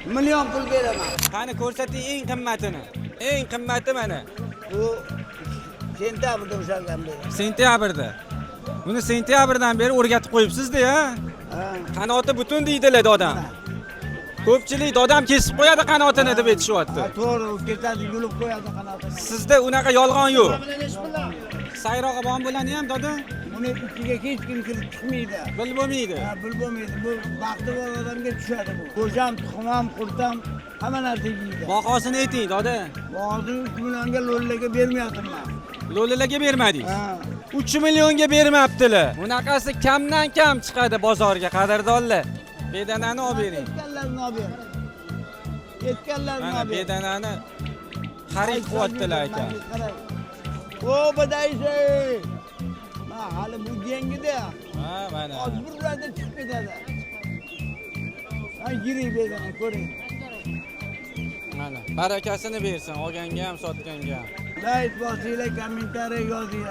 million pul beraman. Qani ko'rsating eng qimmatini. Eng qimmati mana. Bu sentabrda o'shalgan beri. Sentyabrda. Buni sentyabrdan beri o'rgatib qo'yibsiz-da, ha? Ha. Qanoti butun deydilar odam. Ko'pchilik dodam kesib qo'yadi qanotini deb aytishyapti. Ha, to'g'ri, u ketadi, yulib qo'yadi qanotini. Sizda unaqa yolg'on yo'q. Sayrog'i bon bo'lani ham doda Uni ichiga hech kim kirib chiqmaydi. bil bo'lmaydi. Ha, pul bo'lmaydi. Bu baxti bor odamga tushadi bu. Qo'sham, tuxum, qurtam, hamma narsa yeydi. Bahosini ayting doda. Hozir 3 millionga lo'lilarga bermayapman. Lo'lilarga bermadingiz. Ha. 3 millionga bermabdilar. Bunaqasi kamdan kam chiqadi bozorga, qadrdonlar. Bedanani olib bering. Yetganlarni olib ber. Yetganlarni Mana olib ber. bedanani xarid qilyaptilar ekan. O badaysi. Ma hali bu yengida. Ha, mana. Hozir bir bilarda chiqib ketadi. Ha, yirik bedana ko'ring. Mana barakasini bersin, olganga ham, sotganga ham. Like bosinglar, kommentariy yozinglar.